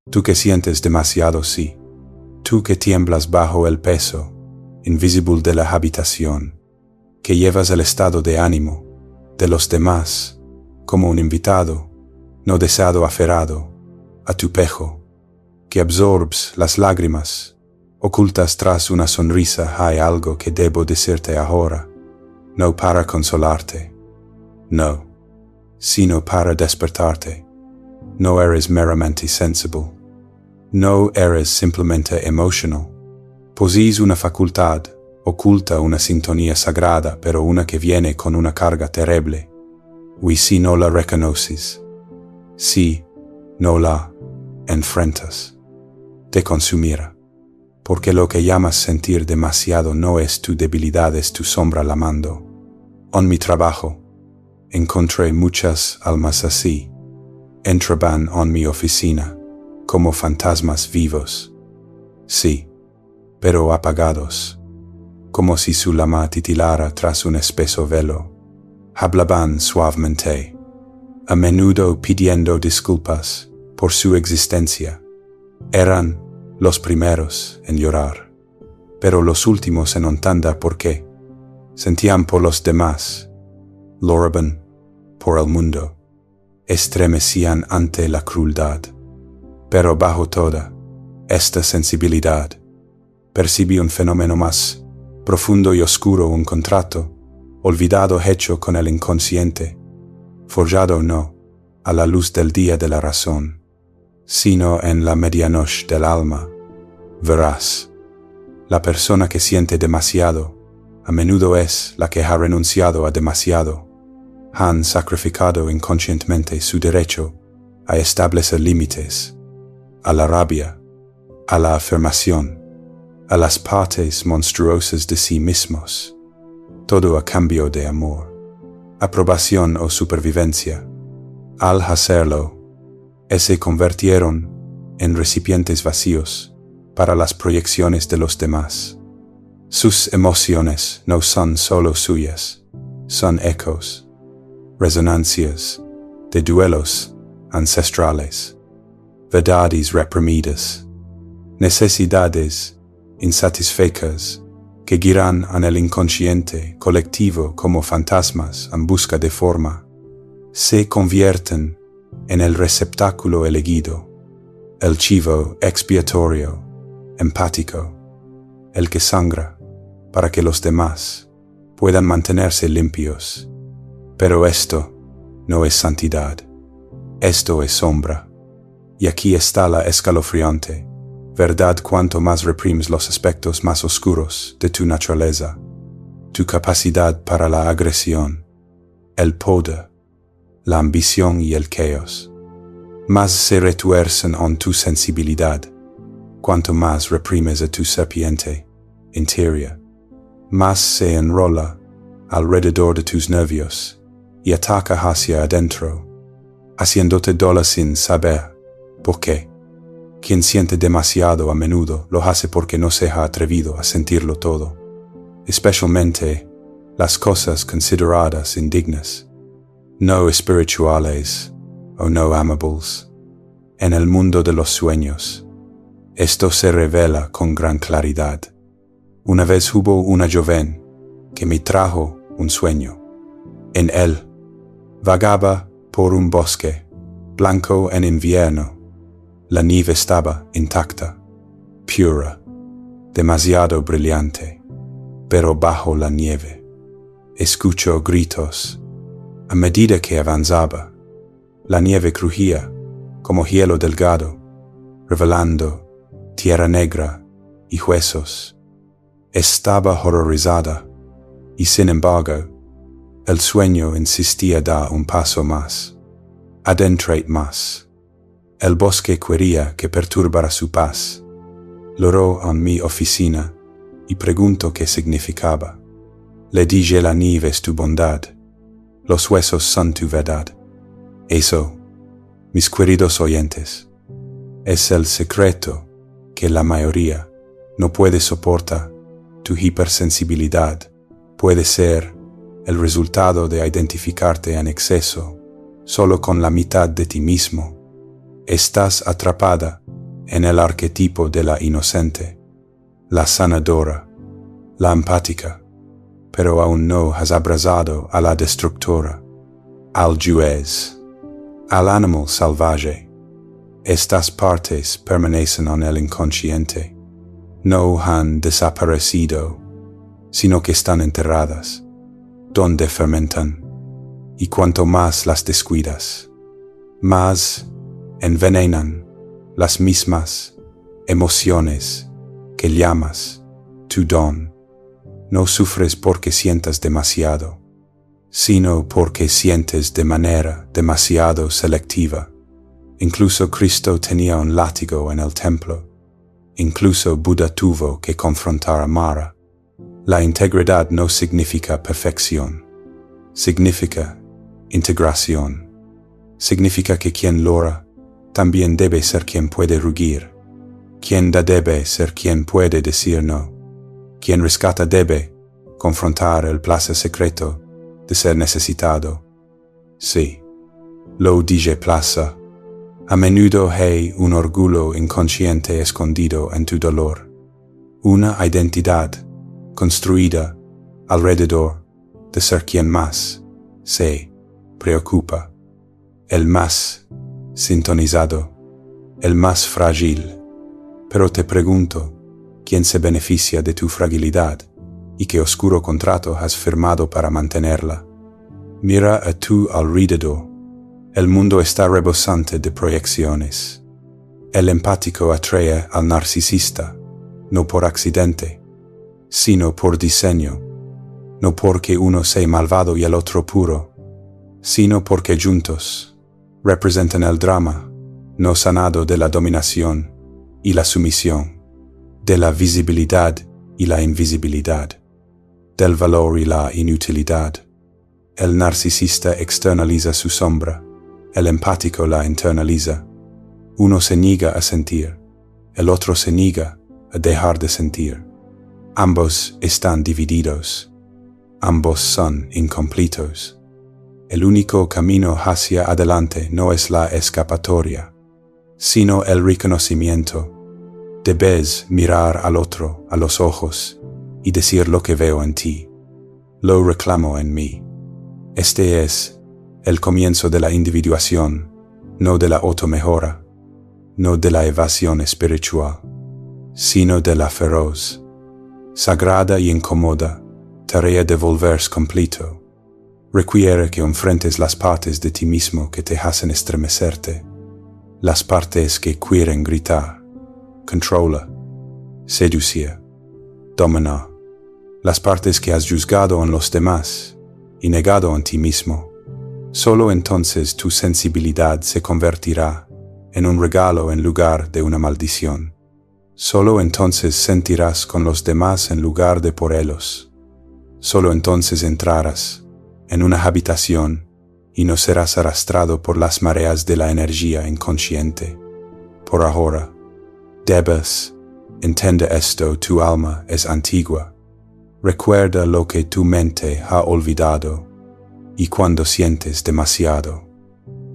Tú que sientes demasiado sí. Tú que tiemblas bajo el peso invisible de la habitación, que llevas el estado de ánimo de los demás como un invitado no deseado aferrado a tu pejo, que absorbes las lágrimas, ocultas tras una sonrisa. Hay algo que debo decirte ahora, no para consolarte, no, sino para despertarte. No eres meramente sensible, no eres simplemente emotional. Posees una facultad oculta, una sintonía sagrada, pero una que viene con una carga terrible. Y si no la reconoces, si no la enfrentas, te consumirá. Porque lo que llamas sentir demasiado no es tu debilidad, es tu sombra lamando. En mi trabajo, encontré muchas almas así. Entraban en mi oficina como fantasmas vivos. Sí, pero apagados, como si su lama titilara tras un espeso velo. Hablaban suavemente, a menudo pidiendo disculpas por su existencia. Eran los primeros en llorar, pero los últimos en entender por qué. Sentían por los demás, lloraban por el mundo, estremecían ante la crueldad. Pero bajo toda esta sensibilidad, percibí un fenómeno más profundo y oscuro, un contrato olvidado hecho con el inconsciente, forjado no a la luz del día de la razón, sino en la medianoche del alma. Verás, la persona que siente demasiado a menudo es la que ha renunciado a demasiado. Han sacrificado inconscientemente su derecho a establecer límites, a la rabia, a la afirmación, a las partes monstruosas de sí mismos, todo a cambio de amor, aprobación o supervivencia. Al hacerlo, se convirtieron en recipientes vacíos para las proyecciones de los demás. Sus emociones no son solo suyas, son ecos, resonancias de duelos ancestrales, verdades reprimidas, necesidades insatisfechas que giran en el inconsciente colectivo como fantasmas en busca de forma. Se convierten en el receptáculo elegido, el chivo expiatorio, empático, el que sangra para que los demás puedan mantenerse limpios. Pero esto no es santidad, esto es sombra. Y aquí está la escalofriante verdad: cuanto más reprimes los aspectos más oscuros de tu naturaleza, tu capacidad para la agresión, el poder, la ambición y el caos, más se retuercen en tu sensibilidad. Cuanto más reprimes a tu serpiente interior, más se enrola alrededor de tus nervios y ataca hacia adentro, haciéndote doler sin saber por qué. Quien siente demasiado a menudo lo hace porque no se ha atrevido a sentirlo todo, especialmente las cosas consideradas indignas, no espirituales o no amables. En el mundo de los sueños, esto se revela con gran claridad. Una vez hubo una joven que me trajo un sueño. En él vagaba por un bosque blanco en invierno. La nieve estaba intacta, pura, demasiado brillante, pero bajo la nieve escuchó gritos. A medida que avanzaba, la nieve crujía como hielo delgado, revelando tierra negra y huesos. Estaba horrorizada y, sin embargo, el sueño insistía: da un paso más, adentrate más. El bosque quería que perturbara su paz. Lloró en mi oficina y preguntó qué significaba. Le dije: la nieve es tu bondad, los huesos son tu verdad. Eso, mis queridos oyentes, es el secreto que la mayoría no puede soportar. Tu hipersensibilidad puede ser el resultado de identificarte en exceso solo con la mitad de ti mismo. Estás atrapada en el arquetipo de la inocente, la sanadora, la empática, pero aún no has abrazado a la destructora, al juez, al animal salvaje. Estas partes permanecen en el inconsciente, no han desaparecido, sino que están enterradas, donde fermentan, y cuanto más las descuidas, más envenenan las mismas emociones que llamas tu don. No sufres porque sientas demasiado, sino porque sientes de manera demasiado selectiva. Incluso Cristo tenía un látigo en el templo. Incluso Buda tuvo que confrontar a Mara. La integridad no significa perfección. Significa integración. Significa que quien logra también debe ser quien puede rugir. Quien da debe ser quien puede decir no. Quien rescata debe confrontar el placer secreto de ser necesitado. Sí, lo dije plaza. A menudo hay un orgullo inconsciente escondido en tu dolor. Una identidad construida alrededor de ser quien más se preocupa, el más sintonizado, el más frágil. Pero te pregunto, ¿quién se beneficia de tu fragilidad y qué oscuro contrato has firmado para mantenerla? Mira a tu alrededor. El mundo está rebosante de proyecciones. El empático atrae al narcisista, no por accidente, sino por diseño, no porque uno sea malvado y el otro puro, sino porque juntos representan el drama no sanado de la dominación y la sumisión, de la visibilidad y la invisibilidad, del valor y la inutilidad. El narcisista externaliza su sombra, el empático la internaliza. Uno se niega a sentir, el otro se niega a dejar de sentir. Ambos están divididos, ambos son incompletos. El único camino hacia adelante no es la escapatoria, sino el reconocimiento. Debes mirar al otro a los ojos y decir lo que veo en ti, lo reclamo en mí. Este es el comienzo de la individuación, no de la automejora, no de la evasión espiritual, sino de la feroz, sagrada y incómoda tarea de volverse completo. Requiere que enfrentes las partes de ti mismo que te hacen estremecerte, las partes que quieren gritar, controla, seducir, dominar, las partes que has juzgado en los demás y negado en ti mismo. Solo entonces tu sensibilidad se convertirá en un regalo en lugar de una maldición. Solo entonces sentirás con los demás en lugar de por ellos. Solo entonces entrarás en una habitación y no serás arrastrado por las mareas de la energía inconsciente. Por ahora, debes entender esto: tu alma es antigua. Recuerda lo que tu mente ha olvidado. Y cuando sientes demasiado,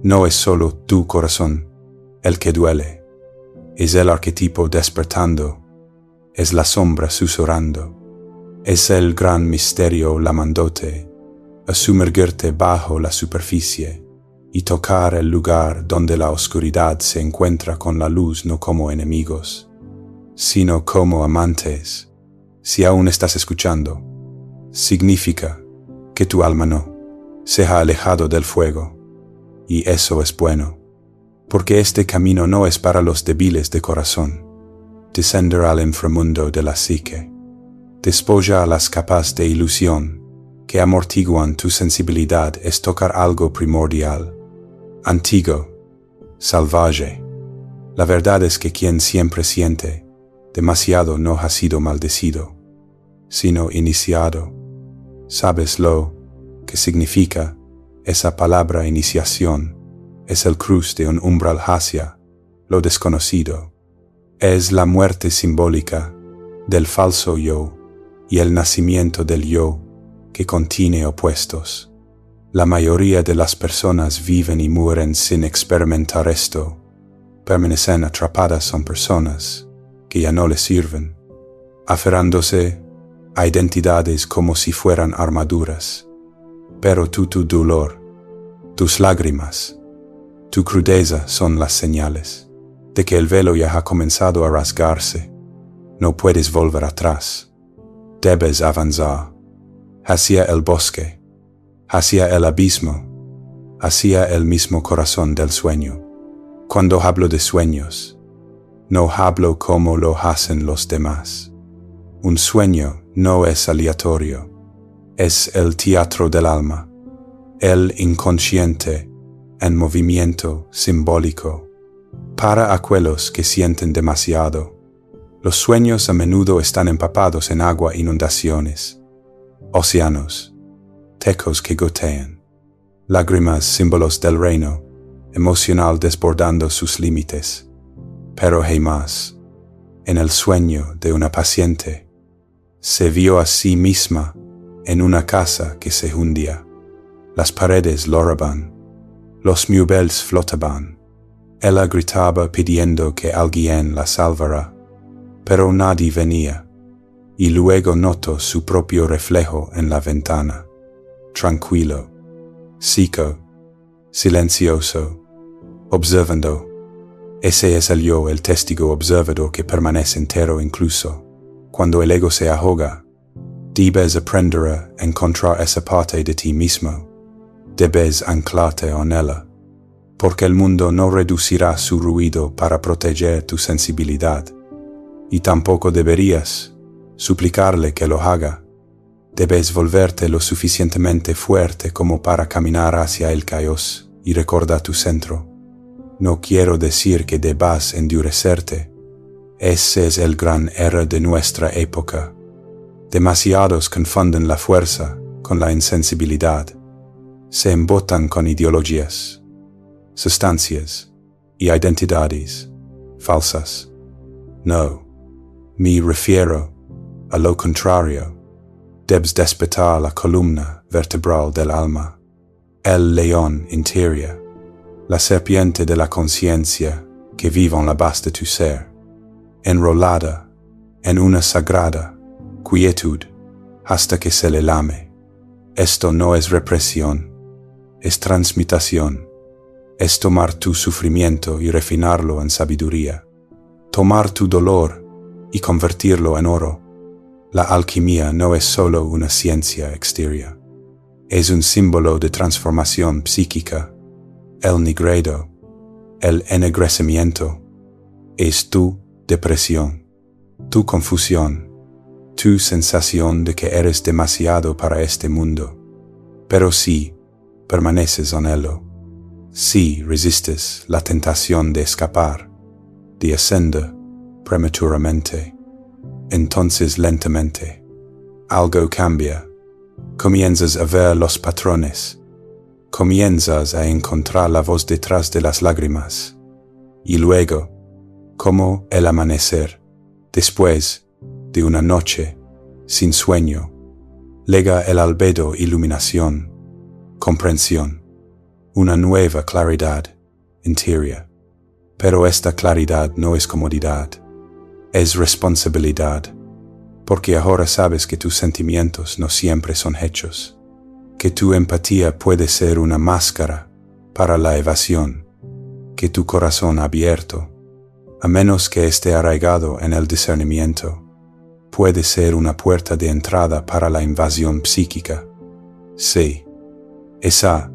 no es solo tu corazón el que duele, es el arquetipo despertando, es la sombra susurrando, es el gran misterio llamándote a sumergirte bajo la superficie y tocar el lugar donde la oscuridad se encuentra con la luz, no como enemigos, sino como amantes. Si aún estás escuchando, significa que tu alma no se ha alejado del fuego, y eso es bueno, porque este camino no es para los débiles de corazón. Descender al inframundo de la psique, despoja a las capas de ilusión que amortiguan tu sensibilidad, es tocar algo primordial, antiguo, salvaje. La verdad es que quien siempre siente demasiado no ha sido maldecido, sino iniciado. ¿Sabes lo que significa esa palabra iniciación? Es el cruce de un umbral hacia lo desconocido. Es la muerte simbólica del falso yo y el nacimiento del yo que contiene opuestos. La mayoría de las personas viven y mueren sin experimentar esto. permanecen atrapadas son personas que ya no les sirven, aferrándose a identidades como si fueran armaduras. Pero tu dolor, tus lágrimas, tu crudeza son las señales de que el velo ya ha comenzado a rasgarse. No puedes volver atrás. Debes avanzar hacia el bosque, hacia el abismo, hacia el mismo corazón del sueño. Cuando hablo de sueños, no hablo como lo hacen los demás. Un sueño no es aleatorio, es el teatro del alma, el inconsciente en movimiento simbólico. Para aquellos que sienten demasiado, los sueños a menudo están empapados en agua, inundaciones, océanos, tecos que gotean, lágrimas, símbolos del reino emocional desbordando sus límites. Pero jamás, en el sueño de una paciente, se vio a sí misma en una casa que se hundía. Las paredes loraban, los muebles flotaban. Ella gritaba pidiendo que alguien la salvara, pero nadie venía, y luego notó su propio reflejo en la ventana, tranquilo, seco, silencioso, observando. Ese es el yo, el testigo observador que permanece entero incluso cuando el ego se ahoga. Debes aprender a encontrar esa parte de ti mismo. Debes anclarte en ella, porque el mundo no reducirá su ruido para proteger tu sensibilidad, y tampoco deberías suplicarle que lo haga. Debes volverte lo suficientemente fuerte como para caminar hacia el caos y recordar tu centro. No quiero decir que debas endurecerte. Ese es el gran error de nuestra época. Demasiados confunden la fuerza con la insensibilidad. Se embotan con ideologías, sustancias y identidades falsas. No, me refiero a lo contrario. Debes despertar la columna vertebral del alma, el león interior, la serpiente de la conciencia que vive en la base de tu ser, enrolada en una sagrada quietud hasta que se le lame. Esto no es represión, es transmutación, es tomar tu sufrimiento y refinarlo en sabiduría, tomar tu dolor y convertirlo en oro. La alquimia no es solo una ciencia exterior, es un símbolo de transformación psíquica. El nigredo, el ennegrecimiento, es tu depresión, tu confusión, tu sensación de que eres demasiado para este mundo. Pero si permaneces en él, si resistes la tentación de escapar, de ascender prematuramente, entonces lentamente algo cambia. Comienzas a ver los patrones, comienzas a encontrar la voz detrás de las lágrimas, y luego, como el amanecer, después de una noche sin sueño, llega el albedo, iluminación, comprensión, una nueva claridad interior. Pero esta claridad no es comodidad, es responsabilidad, porque ahora sabes que tus sentimientos no siempre son hechos, que tu empatía puede ser una máscara para la evasión, que tu corazón abierto, a menos que esté arraigado en el discernimiento, puede ser una puerta de entrada para la invasión psíquica. Sí, esa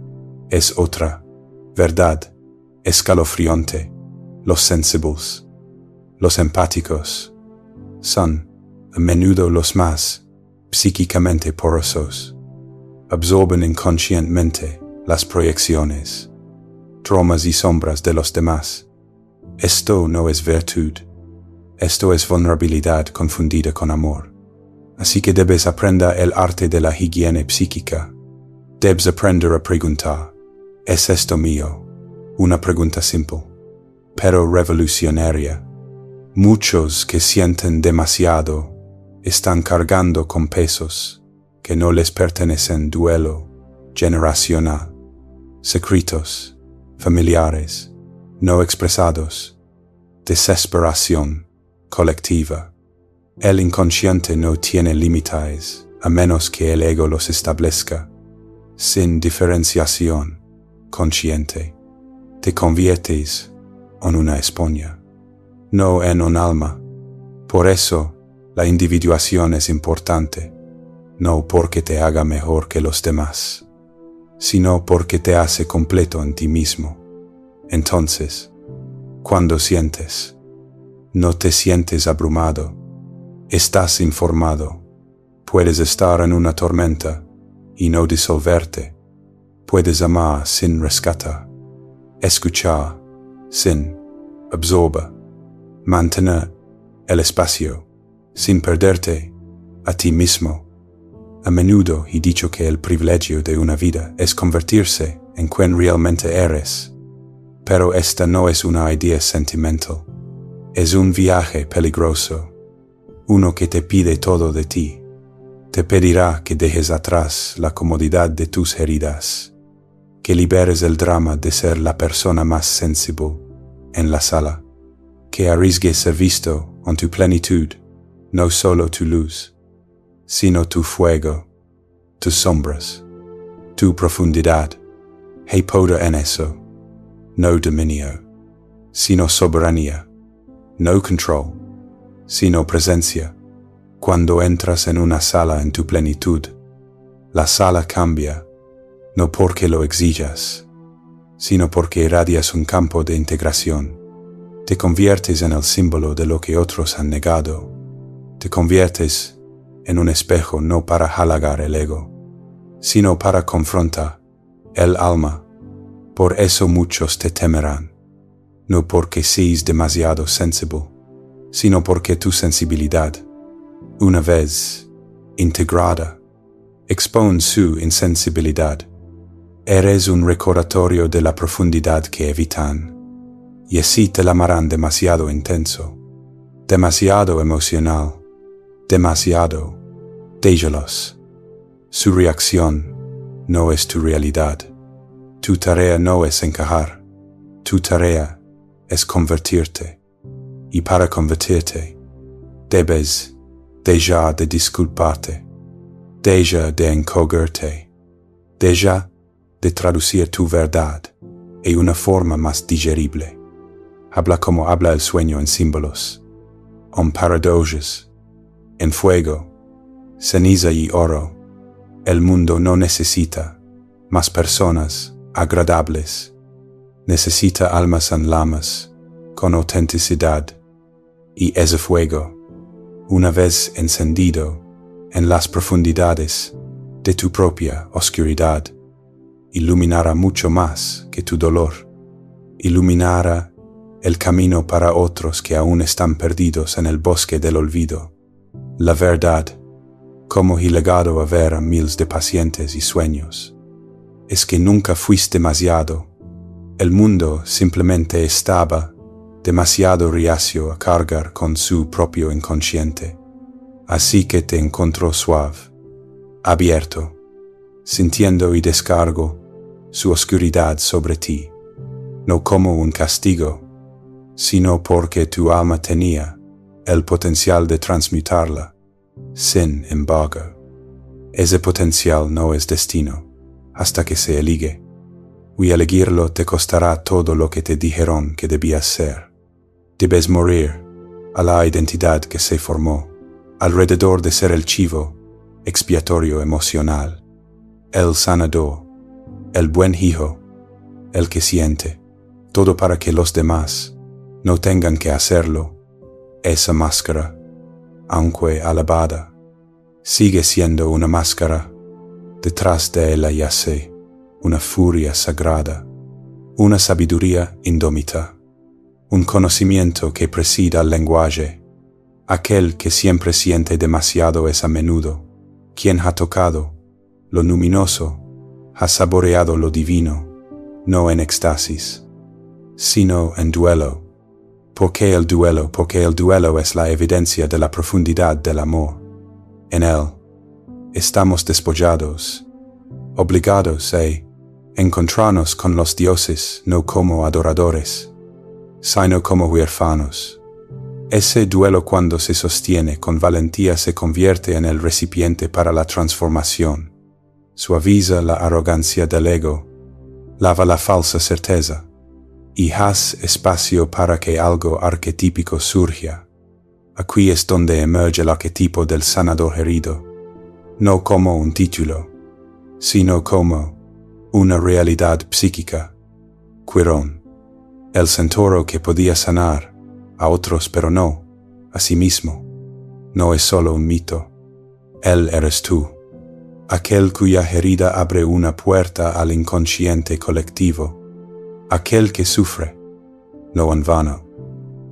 es otra verdad escalofriante. Los sensibles, los empáticos, son a menudo los más psíquicamente porosos. Absorben inconscientemente las proyecciones, traumas y sombras de los demás. Esto no es virtud, esto es vulnerabilidad confundida con amor. Así que debes aprender el arte de la higiene psíquica. Debes aprender a preguntar, ¿es esto mío? Una pregunta simple, pero revolucionaria. Muchos que sienten demasiado están cargando con pesos que no les pertenecen. Duelo generacional, secretos familiares no expresados, desesperación colectiva. El inconsciente no tiene límites, a menos que el ego los establezca. Sin diferenciación consciente, te conviertes en una esponja, no en un alma. Por eso, la individuación es importante, no porque te haga mejor que los demás, sino porque te hace completo en ti mismo. Entonces, cuando sientes, no te sientes abrumado, estás informado, puedes estar en una tormenta y no disolverte, puedes amar sin rescatar, escuchar sin absorber, mantener el espacio sin perderte a ti mismo. A menudo he dicho que el privilegio de una vida es convertirse en quien realmente eres, pero esta no es una idea sentimental, es un viaje peligroso, uno que te pide todo de ti. Te pedirá que dejes atrás la comodidad de tus heridas, que liberes el drama de ser la persona más sensible en la sala, que arriesgues ser visto en tu plenitud, no solo tu luz, sino tu fuego, tus sombras, tu profundidad. Hay poder en eso, no dominio, sino soberanía, no control, sino presencia. Cuando entras en una sala en tu plenitud, la sala cambia, no porque lo exijas, sino porque irradias un campo de integración. Te conviertes en el símbolo de lo que otros han negado. Te conviertes en un espejo no para halagar el ego, sino para confrontar el alma. Por eso muchos te temerán, no porque seas demasiado sensible, sino porque tu sensibilidad, una vez integrada, expone su insensibilidad. Eres un recordatorio de la profundidad que evitan, y así te la amarán demasiado intenso, demasiado emocional, demasiado déjalos. Su reacción no es tu realidad. Tu tarea no es encajar. Tu tarea es convertirte. Y para convertirte, debes dejar de disculparte, deja de encogerte, deja de traducir tu verdad en una forma más digerible. Habla como habla el sueño en símbolos, en paradojas, en fuego, ceniza y oro. El mundo no necesita más personas agradables, necesita almas en llamas, con autenticidad, y ese fuego, una vez encendido en las profundidades de tu propia oscuridad, iluminará mucho más que tu dolor, iluminará el camino para otros que aún están perdidos en el bosque del olvido. La verdad, como he llegado a ver a miles de pacientes y sueños, es que nunca fuiste demasiado. El mundo simplemente estaba demasiado reacio a cargar con su propio inconsciente. Así que te encontró suave, abierto, sintiendo y descargo su oscuridad sobre ti, no como un castigo, sino porque tu alma tenía el potencial de transmutarla. Sin embargo, ese potencial no es destino hasta que se elige, y elegirlo te costará todo lo que te dijeron que debías ser. Debes morir a la identidad que se formó alrededor de ser el chivo expiatorio emocional, el sanador, el buen hijo, el que siente, todo para que los demás no tengan que hacerlo. Esa máscara, aunque alabada, sigue siendo una máscara. Detrás de ella yace una furia sagrada, una sabiduría indómita, un conocimiento que preside al lenguaje. Aquel que siempre siente demasiado es a menudo quien ha tocado lo luminoso, ha saboreado lo divino, no en éxtasis, sino en duelo. ¿Por qué el duelo? Porque el duelo es la evidencia de la profundidad del amor. En él estamos despojados, obligados a encontrarnos con los dioses no como adoradores, sino como huérfanos. Ese duelo cuando se sostiene con valentía se convierte en el recipiente para la transformación. Suaviza la arrogancia del ego, lava la falsa certeza, y haz espacio para que algo arquetípico surja. Aquí es donde emerge el arquetipo del sanador herido, no como un título, sino como una realidad psíquica. Quirón, el centauro que podía sanar a otros pero no a sí mismo, no es solo un mito. Él eres tú, aquel cuya herida abre una puerta al inconsciente colectivo, aquel que sufre, no en vano,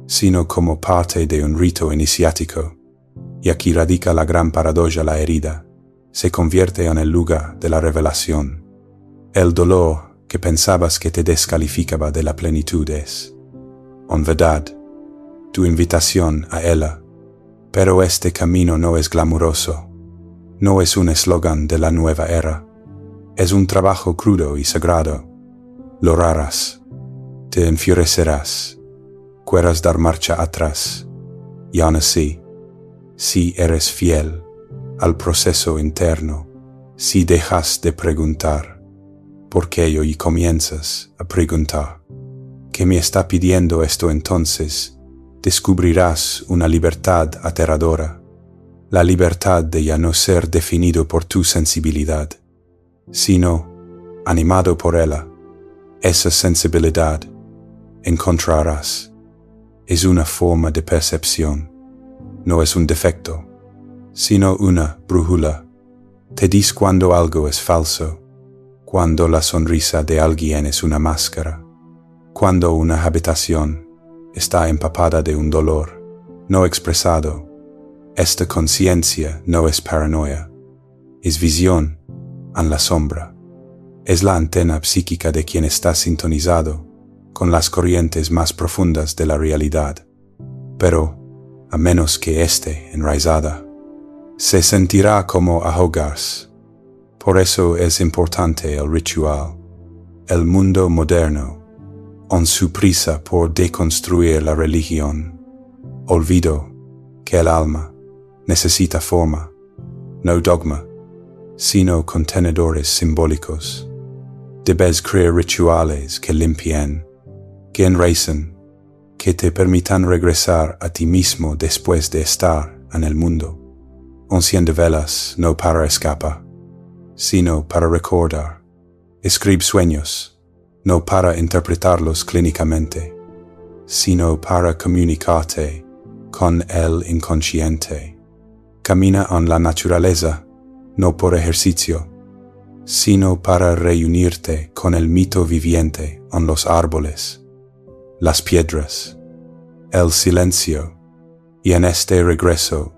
sino como parte de un rito iniciático. Y aquí radica la gran paradoja: la herida se convierte en el lugar de la revelación. El dolor que pensabas que te descalificaba de la plenitud es, en verdad, tu invitación a ella. Pero este camino no es glamuroso, no es un eslogan de la nueva era, es un trabajo crudo y sagrado. Lo harás, te enfurecerás, querrás dar marcha atrás, y aún así, si eres fiel al proceso interno, si dejas de preguntar por qué y comienzas a preguntar ¿qué me está pidiendo esto? Entonces descubrirás una libertad aterradora, la libertad de ya no ser definido por tu sensibilidad, sino animado por ella. Esa sensibilidad, encontrarás, es una forma de percepción, no es un defecto, sino una brújula. Te dice cuando algo es falso, cuando la sonrisa de alguien es una máscara, cuando una habitación está empapada de un dolor no expresado. Esta conciencia no es paranoia, es visión en la sombra. Es la antena psíquica de quien está sintonizado con las corrientes más profundas de la realidad. Pero, a menos que esté enraizada, se sentirá como ahogarse. Por eso es importante el ritual. El mundo moderno, en su prisa por deconstruir la religión, olvidó que el alma necesita forma, no dogma, sino contenedores simbólicos. Debes crear rituales que limpien, que enraicen, que te permitan regresar a ti mismo después de estar en el mundo. Enciende velas no para escapar, sino para recordar. Escribe sueños, no para interpretarlos clínicamente, sino para comunicarte con el inconsciente. Camina en la naturaleza, no por ejercicio, sino para reunirte con el mito viviente en los árboles, las piedras, el silencio, y en este regreso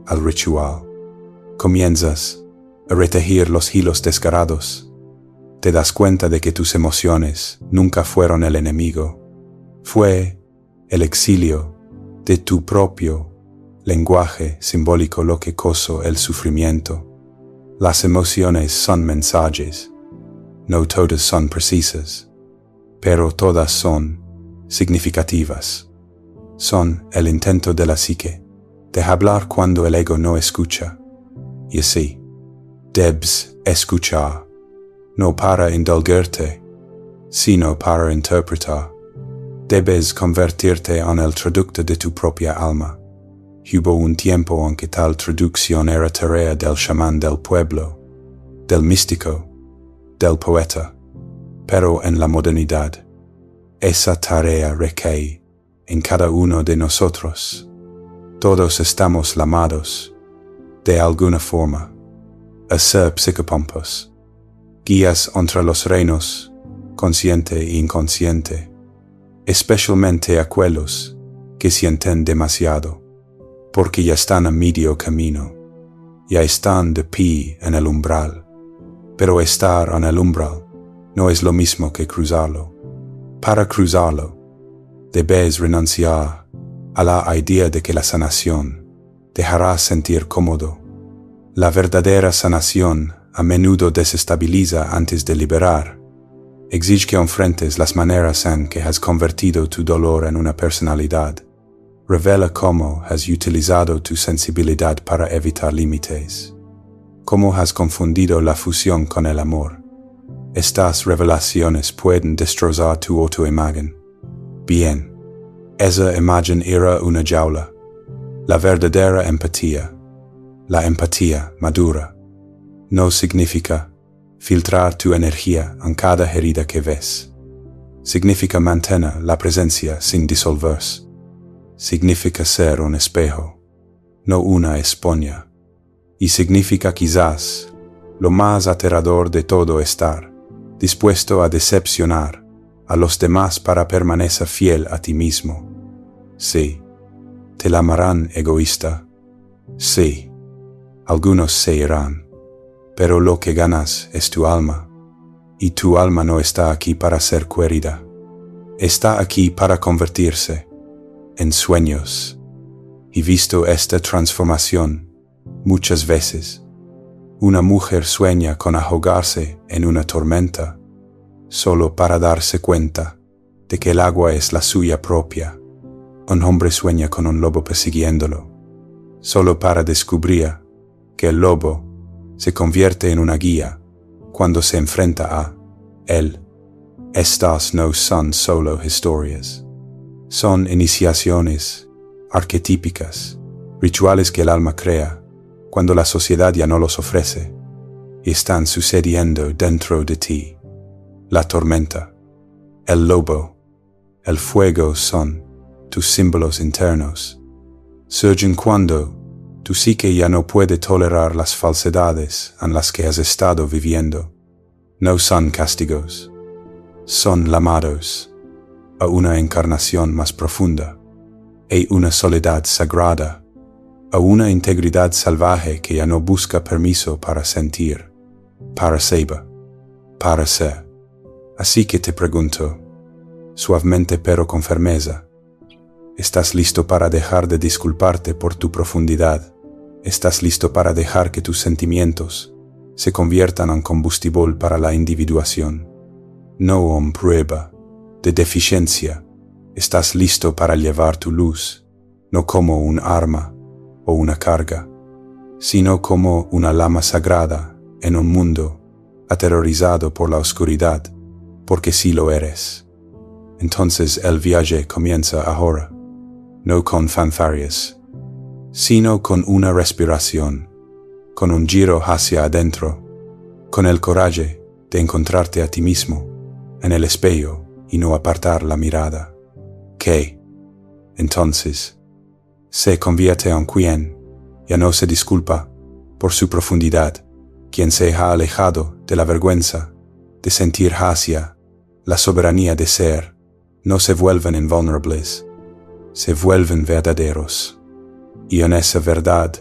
al ritual, comienzas a retejer los hilos desgarrados. Te das cuenta de que tus emociones nunca fueron el enemigo, fue el exilio de tu propio lenguaje simbólico lo que causó el sufrimiento. Las emociones son mensajes, no todas son precisas, pero todas son significativas. Son el intento de la psique de hablar cuando el ego no escucha. Y así, debes escuchar, no para indulgerte, sino para interpretar. Debes convertirte en el traductor de tu propia alma. Hubo un tiempo en que tal traducción era tarea del chamán del pueblo, del místico, del poeta, pero en la modernidad, esa tarea recae en cada uno de nosotros. Todos estamos llamados, de alguna forma, a ser psicopompos, guías entre los reinos, consciente e inconsciente, especialmente aquellos que sienten demasiado, porque ya están a medio camino, ya están de pie en el umbral. Pero estar en el umbral no es lo mismo que cruzarlo. Para cruzarlo, debes renunciar a la idea de que la sanación te hará sentir cómodo. La verdadera sanación a menudo desestabiliza antes de liberar. Exige que enfrentes las maneras en que has convertido tu dolor en una personalidad. Revela cómo has utilizado tu sensibilidad para evitar límites. Cómo has confundido la fusión con el amor. Estas revelaciones pueden destrozar tu autoimagen. Bien, esa imagen era una jaula. La verdadera empatía, la empatía madura, no significa filtrar tu energía en cada herida que ves. Significa mantener la presencia sin disolverse. Significa ser un espejo, no una esponja. Y significa quizás, lo más aterrador de todo, estar dispuesto a decepcionar a los demás para permanecer fiel a ti mismo. Sí, te llamarán egoísta. Sí, algunos se irán, pero lo que ganas es tu alma, y tu alma no está aquí para ser querida. Está aquí para convertirse en sueños. Y visto esta transformación muchas veces. Una mujer sueña con ahogarse en una tormenta, solo para darse cuenta de que el agua es la suya propia. Un hombre sueña con un lobo persiguiéndolo, solo para descubrir que el lobo se convierte en una guía cuando se enfrenta a él. Estas no son solo historias. Son iniciaciones arquetípicas, rituales que el alma crea cuando la sociedad ya no los ofrece, y están sucediendo dentro de ti. La tormenta, el lobo, el fuego son tus símbolos internos. Surgen cuando tu psique ya no puede tolerar las falsedades en las que has estado viviendo. No son castigos, son llamados a una encarnación más profunda, y una soledad sagrada, a una integridad salvaje que ya no busca permiso para sentir, para saber, para ser. Así que te pregunto, suavemente pero con firmeza, ¿estás listo para dejar de disculparte por tu profundidad? ¿Estás listo para dejar que tus sentimientos se conviertan en combustible para la individuación? No en prueba de deficiencia. ¿Estás listo para llevar tu luz, no como un arma o una carga, sino como una llama sagrada en un mundo aterrorizado por la oscuridad, porque sí lo eres? Entonces el viaje comienza ahora, no con fanfarrias, sino con una respiración, con un giro hacia adentro, con el coraje de encontrarte a ti mismo en el espejo y no apartar la mirada. Que, entonces, se convierte en quien ya no se disculpa por su profundidad, quien se ha alejado de la vergüenza de sentir hacia la soberanía de ser. No se vuelven invulnerables, se vuelven verdaderos. Y en esa verdad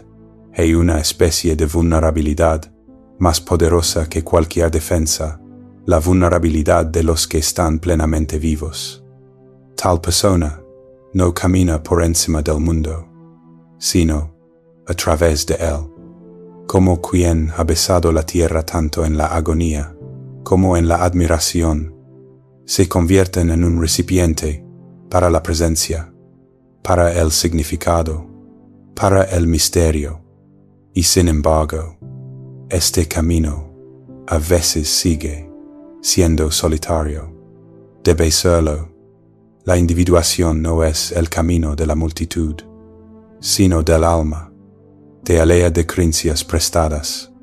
hay una especie de vulnerabilidad más poderosa que cualquier defensa, la vulnerabilidad de los que están plenamente vivos. Tal persona no camina por encima del mundo, sino a través de él, como quien ha besado la tierra tanto en la agonía como en la admiración. Se convierten en un recipiente para la presencia, para el significado, para el misterio. Y sin embargo, este camino a veces sigue siendo solitario. Debe serlo. La individuación no es el camino de la multitud, sino del alma, te alea de creencias prestadas,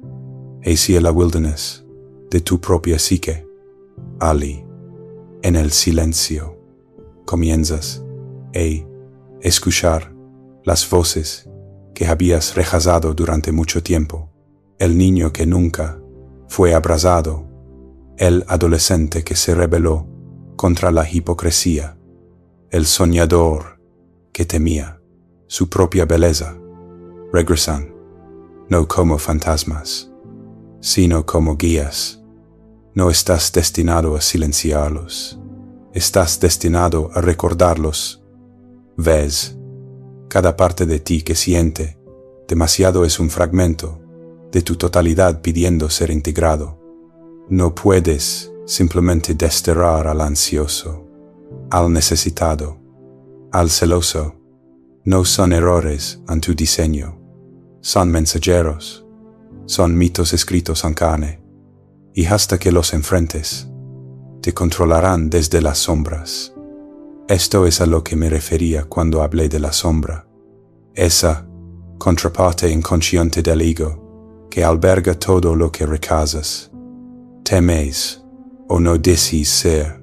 hacia la wilderness de tu propia psique. Ali, en el silencio, comienzas a escuchar las voces que habías rechazado durante mucho tiempo, el niño que nunca fue abrazado, el adolescente que se rebeló contra la hipocresía, el soñador que temía su propia belleza. Regresan, no como fantasmas, sino como guías. No estás destinado a silenciarlos, estás destinado a recordarlos. Ves, cada parte de ti que siente demasiado es un fragmento de tu totalidad pidiendo ser integrado. No puedes simplemente desterrar al ansioso, al necesitado, al celoso. No son errores en tu diseño, son mensajeros, son mitos escritos en carne, y hasta que los enfrentes, te controlarán desde las sombras. Esto es a lo que me refería cuando hablé de la sombra, esa contraparte inconsciente del ego que alberga todo lo que rechazas. Teméis o no decís ser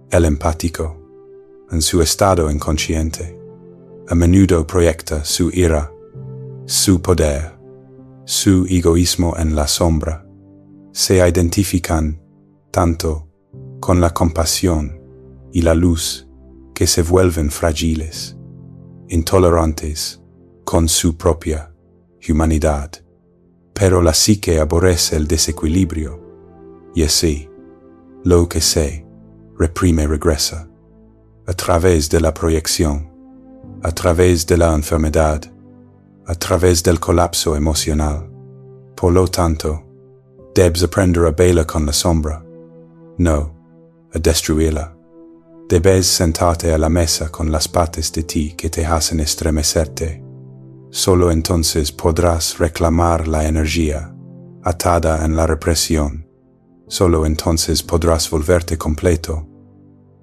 el empático en su estado inconsciente. A menudo proyecta su ira, su poder, su egoísmo en la sombra. Se identifican tanto con la compasión y la luz que se vuelven frágiles, intolerantes con su propia humanidad. Pero la psique aborrece el desequilibrio, y así, lo que se reprime regresa, a través de la proyección, a través de la enfermedad, a través del colapso emocional. Por lo tanto, debes aprender a bailar con la sombra, no a destruirla. Debes sentarte a la mesa con las partes de ti que te hacen estremecerte. Solo entonces podrás reclamar la energía atada en la represión. Solo entonces podrás volverte completo.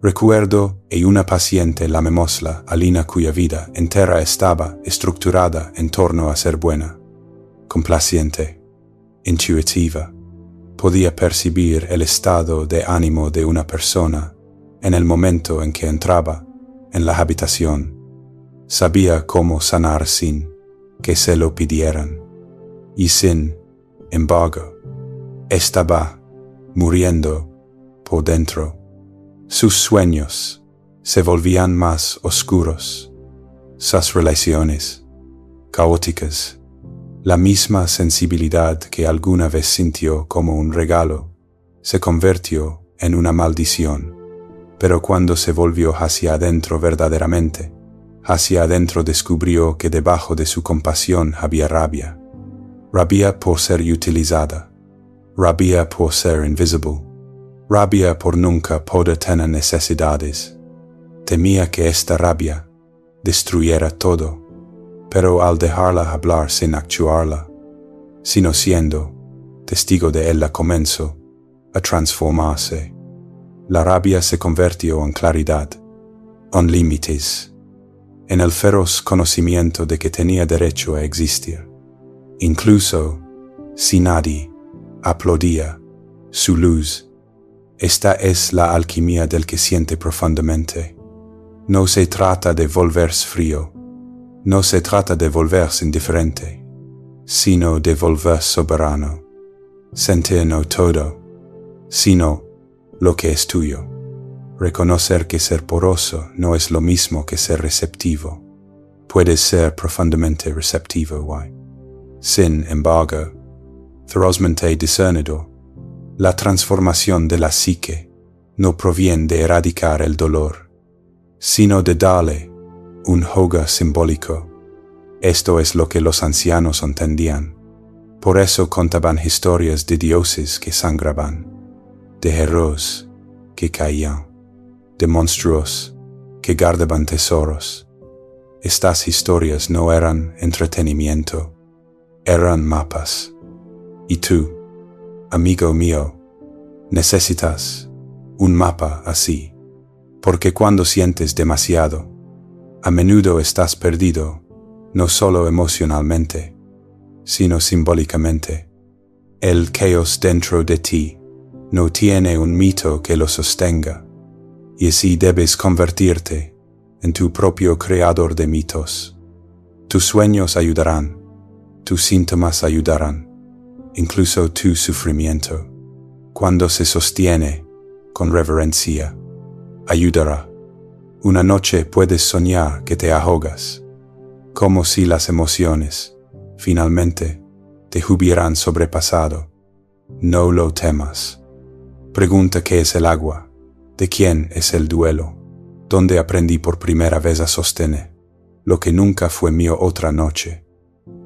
Recuerdo y una paciente la memosla Alina cuya vida entera estaba estructurada en torno a ser buena, complaciente, intuitiva. Podía percibir el estado de ánimo de una persona en el momento en que entraba en la habitación. Sabía cómo sanar sin que se lo pidieran. Y sin embargo, estaba muriendo por dentro. Sus sueños se volvían más oscuros, sus relaciones caóticas. La misma sensibilidad que alguna vez sintió como un regalo se convirtió en una maldición. Pero cuando se volvió hacia adentro verdaderamente, hacia adentro descubrió que debajo de su compasión había rabia. Rabia por ser utilizada, rabia por ser invisible, rabia por nunca poder tener necesidades. Temía que esta rabia destruyera todo, pero al dejarla hablar sin actuarla, sino siendo testigo de ella comenzó a transformarse. La rabia se convirtió en claridad, en límites, en el feroz conocimiento de que tenía derecho a existir, incluso si nadie aplaudía su luz. Esta es la alquimia del que siente profundamente. No se trata de volverse frío, no se trata de volverse indiferente, sino de volverse soberano, sentir no todo, sino lo que es tuyo. Reconocer que ser poroso no es lo mismo que ser receptivo. Puedes ser profundamente receptivo, guay. Sin embargo, ferozmente discernido, la transformación de la psique no proviene de erradicar el dolor, sino de darle un juego simbólico. Esto es lo que los ancianos entendían. Por eso contaban historias de dioses que sangraban, de héroes que caían, de monstruos que guardaban tesoros. Estas historias no eran entretenimiento, eran mapas. Y tú, amigo mío, necesitas un mapa así, porque cuando sientes demasiado, a menudo estás perdido, no solo emocionalmente, sino simbólicamente. El caos dentro de ti no tiene un mito que lo sostenga, y así debes convertirte en tu propio creador de mitos. Tus sueños ayudarán, tus síntomas ayudarán, incluso tu sufrimiento, cuando se sostiene con reverencia, ayudará. Una noche puedes soñar que te ahogas, como si las emociones, finalmente, te hubieran sobrepasado. No lo temas. Pregunta qué es el agua, de quién es el duelo, dónde aprendí por primera vez a sostener lo que nunca fue mío otra noche.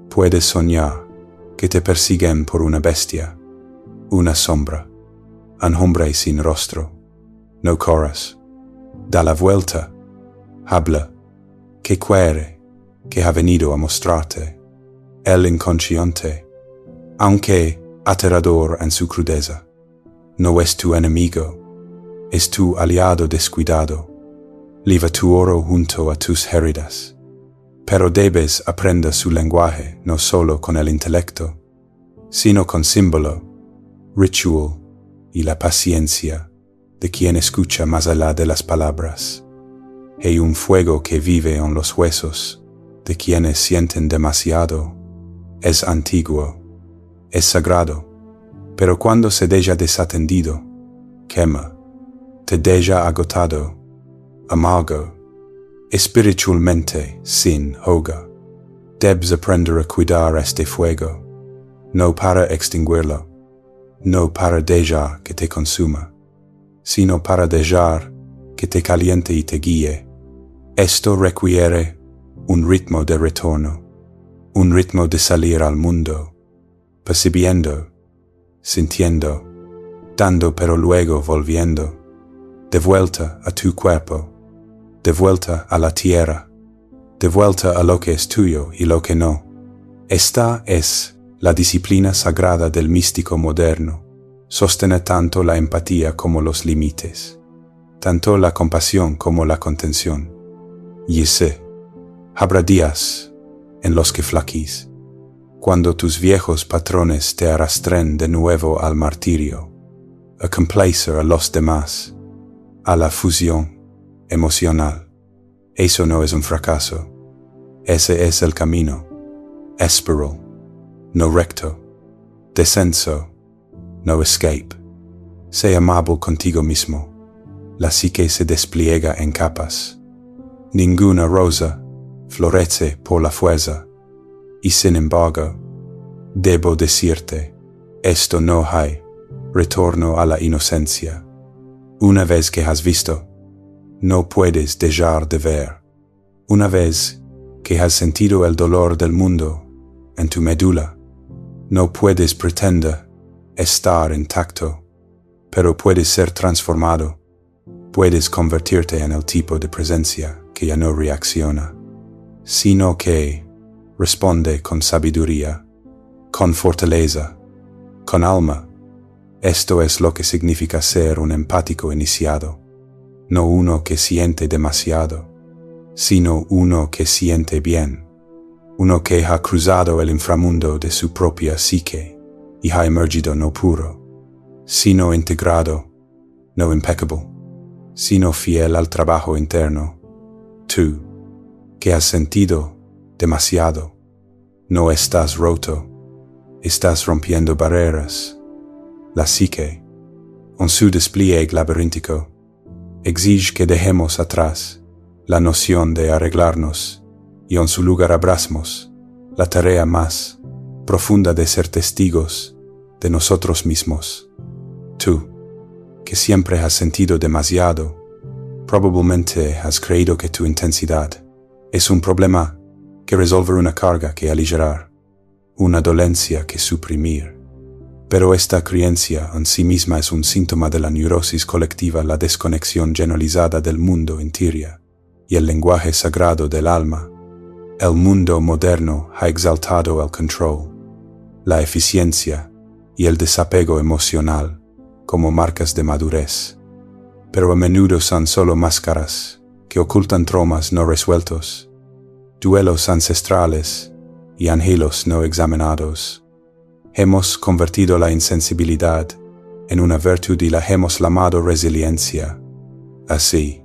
Puedes soñar que te persiguen por una bestia, una sombra, un hombre sin rostro. No corras. Da la vuelta. Habla. ¿Qué quiere? Que ha venido a mostrarte? El inconsciente, aunque aterrador en su crudeza, no es tu enemigo, es tu aliado descuidado. Liva tu oro junto a tus heridas. Pero debes aprender su lenguaje no solo con el intelecto, sino con símbolo, ritual y la paciencia de quien escucha más allá de las palabras. Hay un fuego que vive en los huesos de quienes sienten demasiado. Es antiguo, es sagrado, pero cuando se deja desatendido, quema, te deja agotado, amargo, espiritualmente sin hogar. Debes aprender a cuidar este fuego, no para extinguirlo, no para dejar que te consuma, sino para dejar que te caliente y te guíe. Esto requiere un ritmo de retorno, un ritmo de salir al mundo, percibiendo, sintiendo, dando pero luego volviendo, de vuelta a tu cuerpo, de vuelta a la tierra, de vuelta a lo que es tuyo y lo que no. Esta es la disciplina sagrada del místico moderno. Sostiene tanto la empatía como los límites, tanto la compasión como la contención. Y sé, habrá días en los que flaquís, cuando tus viejos patrones te arrastren de nuevo al martirio, a complacer a los demás, a la fusión emocional. Eso no es un fracaso, ese es el camino, espiral, no recto, descenso, no escape. Sé amable contigo mismo, la psique se despliega en capas. Ninguna rosa florece por la fuerza, y sin embargo, debo decirte, esto no hay retorno a la inocencia. Una vez que has visto, no puedes dejar de ver. Una vez que has sentido el dolor del mundo en tu médula, no puedes pretender estar intacto, pero puedes ser transformado. Puedes convertirte en el tipo de presencia que ya no reacciona, sino que responde con sabiduría, con fortaleza, con alma. Esto es lo que significa ser un empático iniciado, no uno que siente demasiado, sino uno que siente bien, uno que ha cruzado el inframundo de su propia psique y ha emergido no puro, sino integrado, no impeccable, sino fiel al trabajo interno. Tú, que has sentido demasiado, no estás roto, estás rompiendo barreras. La psique, en su despliegue laberíntico, exige que dejemos atrás la noción de arreglarnos y en su lugar abracemos la tarea más profunda de ser testigos de nosotros mismos. Tú, que siempre has sentido demasiado, probablemente has creído que tu intensidad es un problema que resolver, una carga que aligerar, una dolencia que suprimir. Pero esta creencia en sí misma es un síntoma de la neurosis colectiva, la desconexión generalizada del mundo interior y el lenguaje sagrado del alma. El mundo moderno ha exaltado el control, la eficiencia y el desapego emocional como marcas de madurez, pero a menudo son solo máscaras que ocultan traumas no resueltos, duelos ancestrales y anhelos no examinados. Hemos convertido la insensibilidad en una virtud y la hemos llamado resiliencia. Así,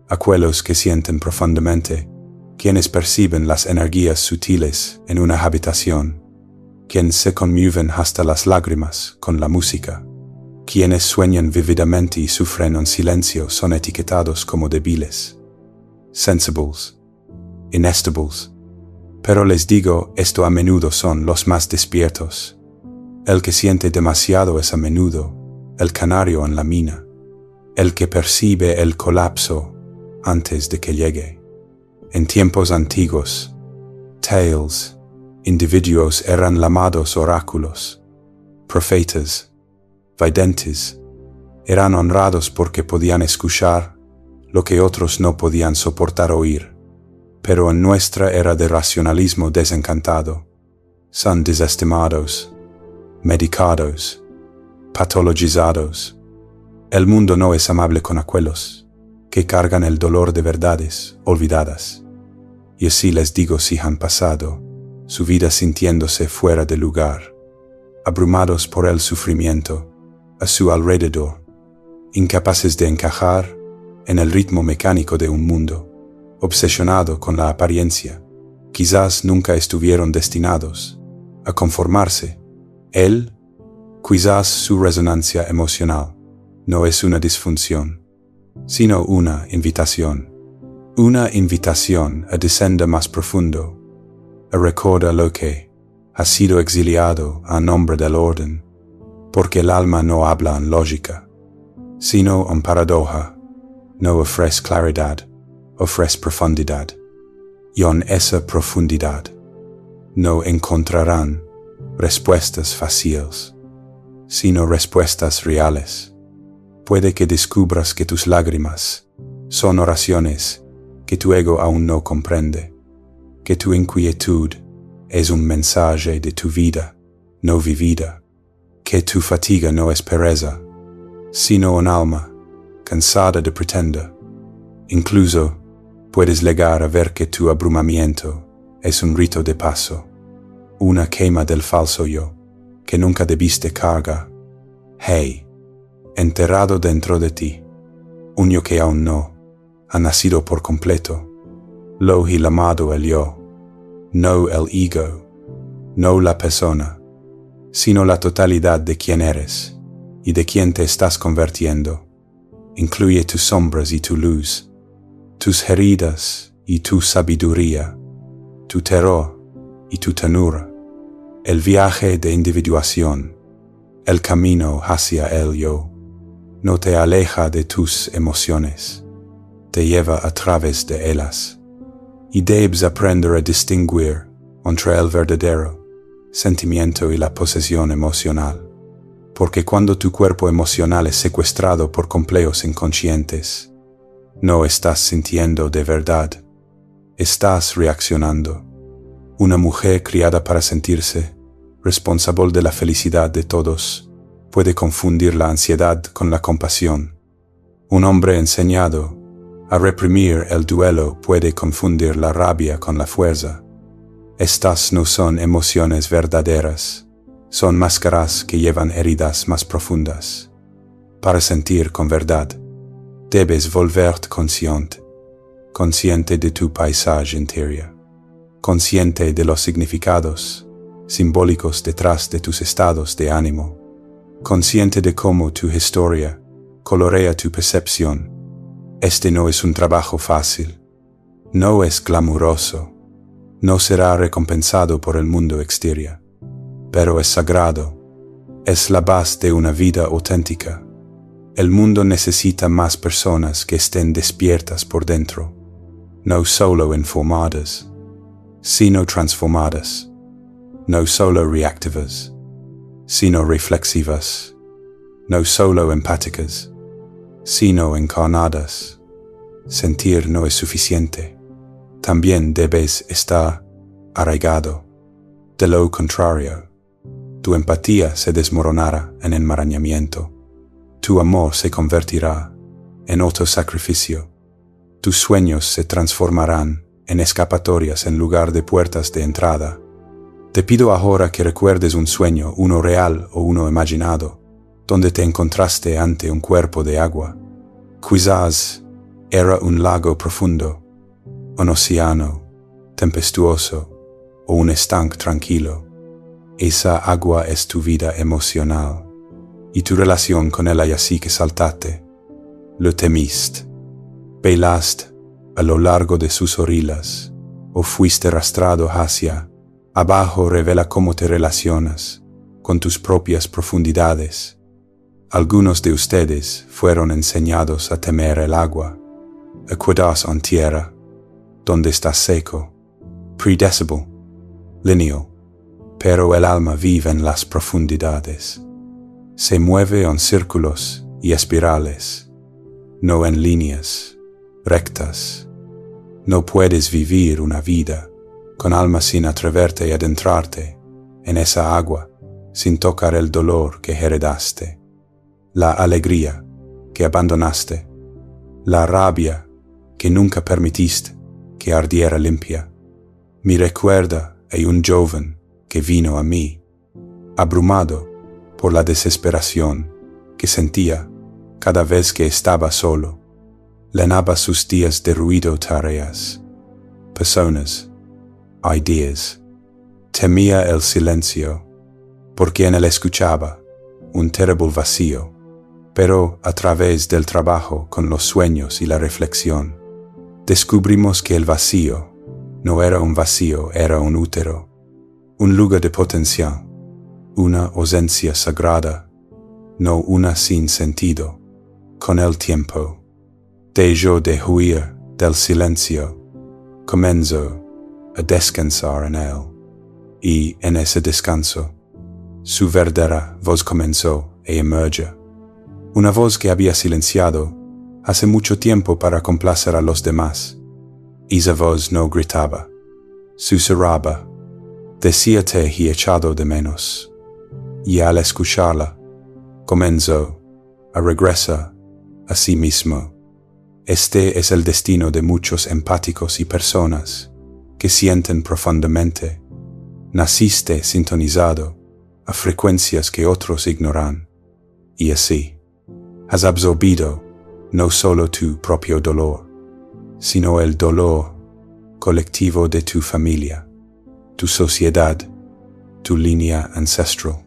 aquellos que sienten profundamente, quienes perciben las energías sutiles en una habitación, quienes se conmueven hasta las lágrimas con la música, quienes sueñan vívidamente y sufren en silencio, son etiquetados como débiles, sensibles, inestables. Pero les digo, esto a menudo son los más despiertos. El que siente demasiado es a menudo el canario en la mina, el que percibe el colapso antes de que llegue. En tiempos antiguos, tales, individuos eran llamados oráculos, profetas, videntes, Eran honrados porque podían escuchar lo que otros no podían soportar oír, pero en nuestra era de racionalismo desencantado, son desestimados, medicados, patologizados. El mundo no es amable con aquellos que cargan el dolor de verdades olvidadas. Y así les digo si han pasado su vida sintiéndose fuera de lugar, abrumados por el sufrimiento a su alrededor, incapaces de encajar en el ritmo mecánico de un mundo, obsesionado con la apariencia. Quizás nunca estuvieron destinados a conformarse. Quizás su resonancia emocional no es una disfunción, sino una invitación a descender más profundo, a recordar lo que ha sido exiliado a nombre del orden, porque el alma no habla en lógica, sino en paradoja, no ofrece claridad, ofrece profundidad, y en esa profundidad no encontrarán respuestas fáciles, sino respuestas reales. Puede que descubras que tus lágrimas son oraciones que tu ego aún no comprende, que tu inquietud es un mensaje de tu vida no vivida, que tu fatiga no es pereza, sino un alma cansada de pretender. Incluso puedes llegar a ver que tu abrumamiento es un rito de paso, una quema del falso yo que nunca debiste cargar. Hey, enterrado dentro de ti, un yo que aún no ha nacido por completo, lo llamado el yo, no el ego, no la persona, sino la totalidad de quien eres y de quien te estás convirtiendo. Incluye tus sombras y tu luz, tus heridas y tu sabiduría, tu terror y tu ternura, el viaje de individuación, el camino hacia el yo. No te aleja de tus emociones, te lleva a través de ellas. Y debes aprender a distinguir entre el verdadero sentimiento y la posesión emocional, porque cuando tu cuerpo emocional es secuestrado por complejos inconscientes, no estás sintiendo de verdad, estás reaccionando. Una mujer criada para sentirse responsable de la felicidad de todos puede confundir la ansiedad con la compasión. Un hombre enseñado a reprimir el duelo puede confundir la rabia con la fuerza. Estas no son emociones verdaderas, son máscaras que llevan heridas más profundas. Para sentir con verdad, debes volverte consciente de tu paisaje interior, consciente de los significados simbólicos detrás de tus estados de ánimo, consciente de cómo tu historia colorea tu percepción. Este no es un trabajo fácil, no es glamuroso, no será recompensado por el mundo exterior, pero es sagrado, es la base de una vida auténtica. El mundo necesita más personas que estén despiertas por dentro, no solo informadas, sino transformadas, no solo reactivas, sino reflexivas, no solo empáticas, sino encarnadas. Sentir no es suficiente, también debes estar arraigado. De lo contrario, tu empatía se desmoronará en enmarañamiento, tu amor se convertirá en autosacrificio, tus sueños se transformarán en escapatorias en lugar de puertas de entrada. Te pido ahora que recuerdes un sueño, uno real o uno imaginado, donde te encontraste ante un cuerpo de agua. Quizás era un lago profundo, un océano tempestuoso o un estanque tranquilo. Esa agua es tu vida emocional y tu relación con él, y así que saltaste, lo temiste, bailaste a lo largo de sus orillas o fuiste arrastrado hacia abajo. Revela cómo te relacionas con tus propias profundidades. Algunos de ustedes fueron enseñados a temer el agua, a quedarse en tierra, donde está seco, predecible, lineal, pero el alma vive en las profundidades. Se mueve en círculos y espirales, no en líneas rectas. No puedes vivir una vida con alma sin atreverte y adentrarte en esa agua, sin tocar el dolor que heredaste, la alegría que abandonaste, la rabia que nunca permitiste que ardiera limpia. Mi recuerda è un joven que vino a mí, abrumado por la desesperación que sentía cada vez que estaba solo. Llenaba sus días de ruido, tareas, personas, ideas. Temía el silencio, porque en él escuchaba un terrible vacío, pero a través del trabajo con los sueños y la reflexión, descubrimos que el vacío no era un vacío, era un útero, un lugar de potencial, una ausencia sagrada, no una sin sentido. Con el tiempo, dejó de huir del silencio, comenzó a descansar en él, y en ese descanso, su verdadera voz comenzó a emerger, una voz que había silenciado hace mucho tiempo para complacer a los demás. Esa voz no gritaba, susurraba, decíate y echado de menos, y al escucharla, comenzó a regresar a sí mismo. Este es el destino de muchos empáticos y personas que sienten profundamente. Naciste sintonizado a frecuencias que otros ignoran, y así has absorbido no solo tu propio dolor, sino el dolor colectivo de tu familia, tu sociedad, tu línea ancestral.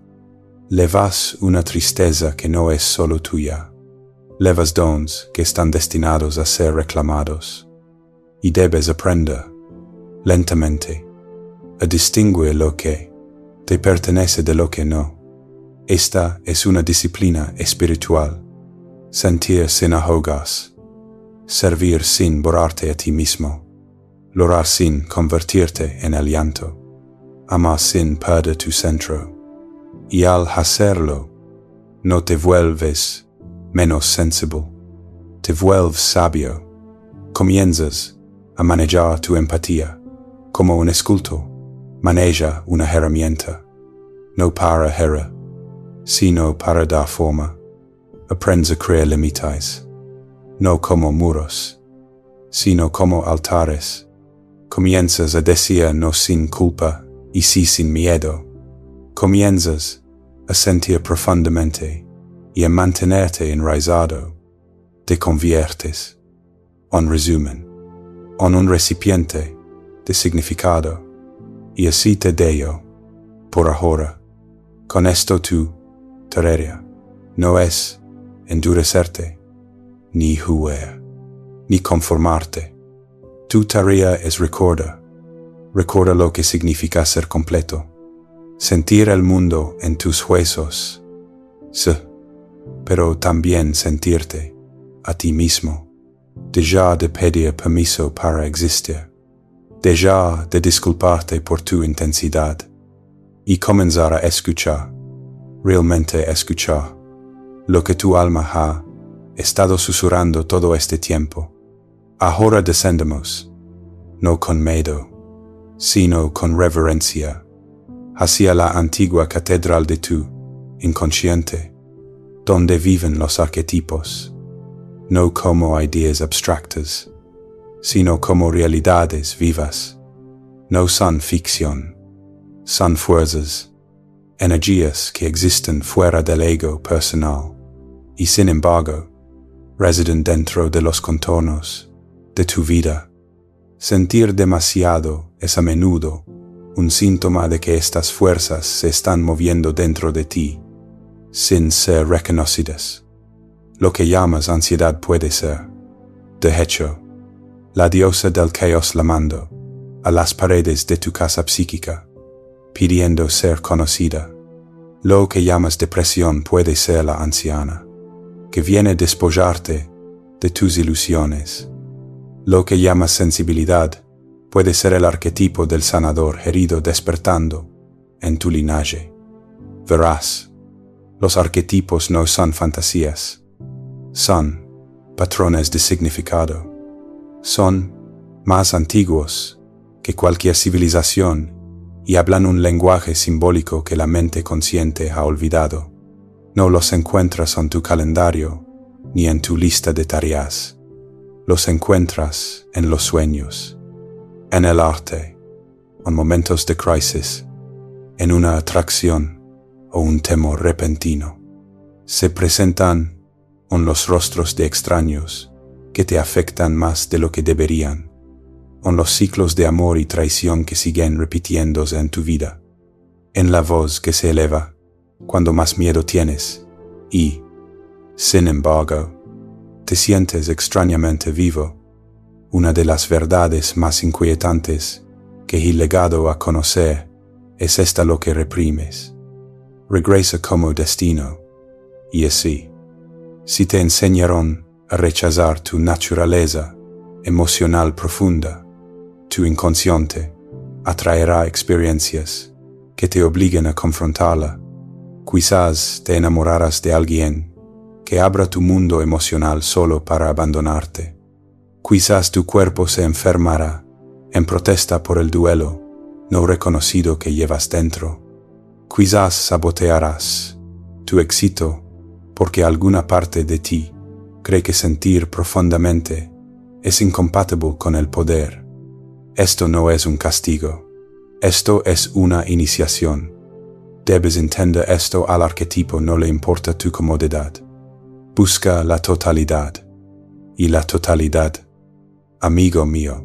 Levas una tristeza que no es solo tuya. Levas dons que están destinados a ser reclamados, y debes aprender, lentamente, a distinguir lo que te pertenece de lo que no. Esta es una disciplina espiritual. Sentir sin ahogas, servir sin borrarte a ti mismo, lograr sin convertirte en el llanto, amar sin perder tu centro, y al hacerlo, no te vuelves menos sensible, te vuelves sabio, comienzas a manejar tu empatía como un escultor maneja una herramienta, no para herir, sino para dar forma. Aprendes a crear límites, no como muros, sino como altares. Comienzas a decir no sin culpa y sí sin miedo. Comienzas a sentir profundamente y a mantenerte enraizado. Te conviertes, en resumen, en un recipiente de significado, y así te dejo, por ahora. Con esto tu tarea no es endurecerte, ni huir, ni conformarte. Tu tarea es recordar lo que significa ser completo, sentir el mundo en tus huesos, sí, pero también sentirte a ti mismo, dejar de pedir permiso para existir, dejar de disculparte por tu intensidad, y comenzar a escuchar, realmente escuchar, lo que tu alma ha estado susurrando todo este tiempo. Ahora descendemos, no con miedo, sino con reverencia, hacia la antigua catedral de tu inconsciente, donde viven los arquetipos, no como ideas abstractas, sino como realidades vivas. No son ficción, son fuerzas, energías que existen fuera del ego personal, y sin embargo, residen dentro de los contornos de tu vida. Sentir demasiado es a menudo un síntoma de que estas fuerzas se están moviendo dentro de ti, sin ser reconocidas. Lo que llamas ansiedad puede ser, de hecho, la diosa del caos clamando a las paredes de tu casa psíquica, pidiendo ser conocida. Lo que llamas depresión puede ser la anciana, que viene a despollarte de tus ilusiones. Lo que llamas sensibilidad puede ser el arquetipo del sanador herido despertando en tu linaje. Verás, los arquetipos no son fantasías, Son patrones de significado. Son más antiguos que cualquier civilización y hablan un lenguaje simbólico que la mente consciente ha olvidado. No los encuentras en tu calendario ni en tu lista de tareas. Los encuentras en los sueños, en el arte, en momentos de crisis, en una atracción o un temor repentino. Se presentan en los rostros de extraños que te afectan más de lo que deberían, en los ciclos de amor y traición que siguen repitiéndose en tu vida, en la voz que se eleva cuando más miedo tienes y, sin embargo, te sientes extrañamente vivo. Una de las verdades más inquietantes que he llegado a conocer es esta: lo que reprimes regresa como destino. Y así, si te enseñaron a rechazar tu naturaleza emocional profunda, tu inconsciente atraerá experiencias que te obliguen a confrontarla. Quizás te enamorarás de alguien que abra tu mundo emocional solo para abandonarte. Quizás tu cuerpo se enfermará en protesta por el duelo no reconocido que llevas dentro. Quizás sabotearás tu éxito porque alguna parte de ti cree que sentir profundamente es incompatible con el poder. Esto no es un castigo. Esto es una iniciación. Debes entender esto: al arquetipo no le importa tu comodidad. Busca la totalidad. Y la totalidad, amigo mío,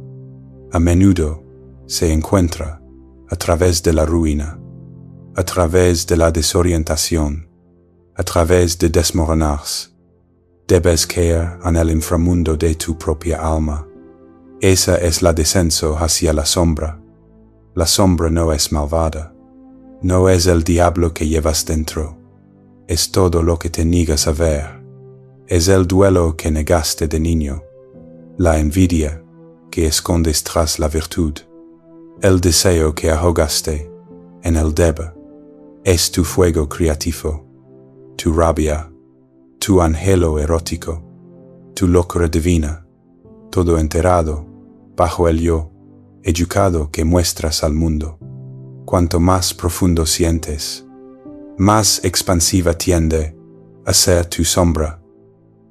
a menudo se encuentra a través de la ruina, a través de la desorientación, a través de desmoronarse. Debes caer en el inframundo de tu propia alma. Esa es la descenso hacia la sombra. La sombra no es malvada. No es el diablo que llevas dentro. Es todo lo que te niegas a ver. Es el duelo que negaste de niño, la envidia que escondes tras la virtud, el deseo que ahogaste en el debe. Es tu fuego creativo, tu rabia, tu anhelo erótico, tu locura divina, todo enterrado bajo el yo educado que muestras al mundo. Cuanto más profundo sientes, más expansiva tiende a ser tu sombra,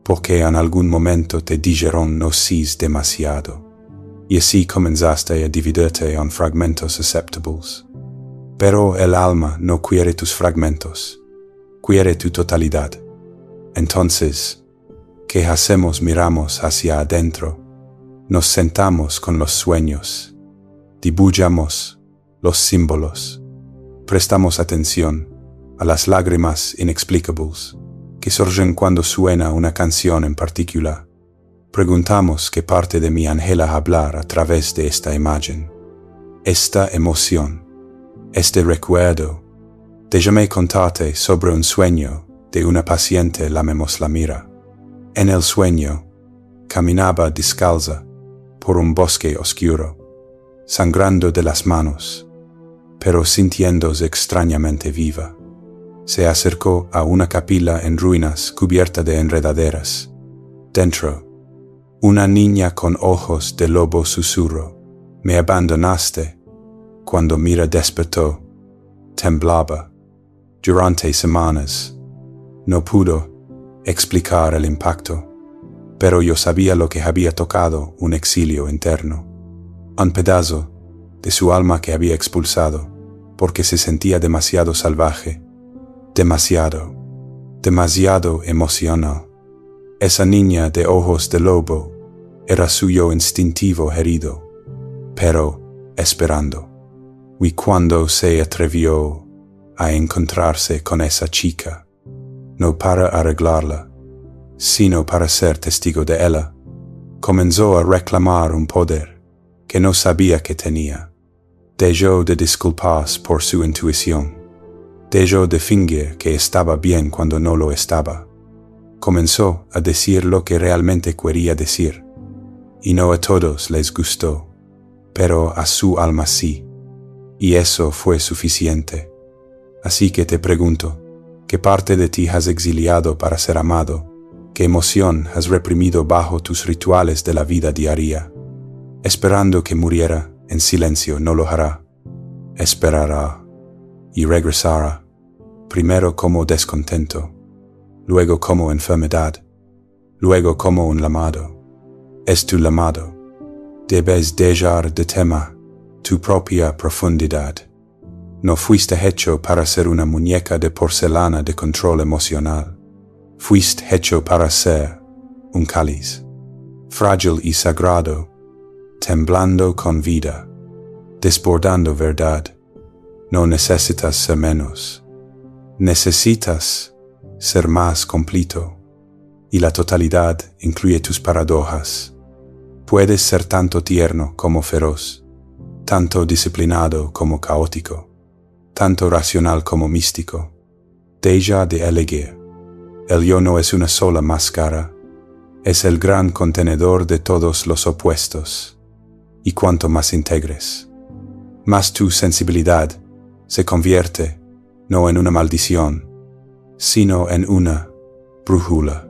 porque en algún momento te dijeron no seas demasiado, y así comenzaste a dividirte en fragmentos aceptables. Pero el alma no quiere tus fragmentos, quiere tu totalidad. Entonces, ¿qué hacemos? Miramos hacia adentro, nos sentamos con los sueños, dibujamos los símbolos, prestamos atención a las lágrimas inexplicables que surgen cuando suena una canción en particular. Preguntamos qué parte de mí anhela hablar a través de esta imagen, esta emoción, este recuerdo. Déjame contarte sobre un sueño de una paciente. Lamemos la mira. En el sueño, caminaba descalza por un bosque oscuro, sangrando de las manos, pero sintiéndose extrañamente viva. Se acercó a una capilla en ruinas cubierta de enredaderas. Dentro, una niña con ojos de lobo susurró: «Me abandonaste». Cuando Mira despertó, temblaba. Durante semanas, no pudo explicar el impacto, pero yo sabía lo que había tocado: un exilio interno, un pedazo de su alma que había expulsado, porque se sentía demasiado salvaje. Demasiado emocional. Esa niña de ojos de lobo era su yo instintivo herido, pero esperando. Y cuando se atrevió a encontrarse con esa chica, no para arreglarla, sino para ser testigo de ella, comenzó a reclamar un poder que no sabía que tenía. Dejó de disculparse por su intuición. Dejó de fingir que estaba bien cuando no lo estaba. Comenzó a decir lo que realmente quería decir. Y no a todos les gustó, pero a su alma sí. Y eso fue suficiente. Así que te pregunto, ¿qué parte de ti has exiliado para ser amado? ¿Qué emoción has reprimido bajo tus rituales de la vida diaria? Esperando que muriera, en silencio no lo hará. Esperará y regresará, primero como descontento, luego como enfermedad, luego como un llamado. Es tu llamado. Debes dejar de temer tu propia profundidad. No fuiste hecho para ser una muñeca de porcelana de control emocional. Fuiste hecho para ser un cáliz, frágil y sagrado, temblando con vida, desbordando verdad. No necesitas ser menos. Necesitas ser más completo. Y la totalidad incluye tus paradojas. Puedes ser tanto tierno como feroz, tanto disciplinado como caótico, tanto racional como místico. Deja de elegir. El yo no es una sola máscara, es el gran contenedor de todos los opuestos. Y cuanto más integres, más tu sensibilidad se convierte no en una maldición, sino en una brújula,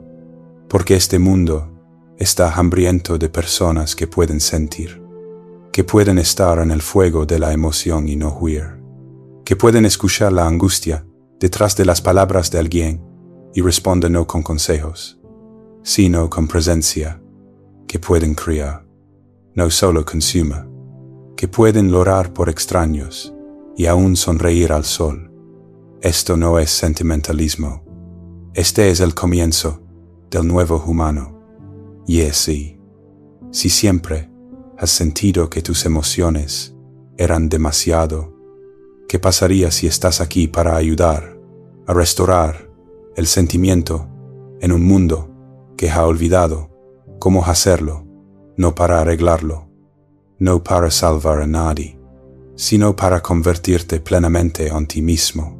porque este mundo está hambriento de personas que pueden sentir, que pueden estar en el fuego de la emoción y no huir, que pueden escuchar la angustia detrás de las palabras de alguien y responder no con consejos, sino con presencia, que pueden criar, no solo consumir, que pueden orar por extraños y aún sonreír al sol. Esto no es sentimentalismo. Este es el comienzo del nuevo humano. Y es sí. Si siempre has sentido que tus emociones eran demasiado, ¿qué pasaría si estás aquí para ayudar a restaurar el sentimiento en un mundo que ha olvidado cómo hacerlo, no para arreglarlo, no para salvar a nadie, sino para convertirte plenamente en ti mismo?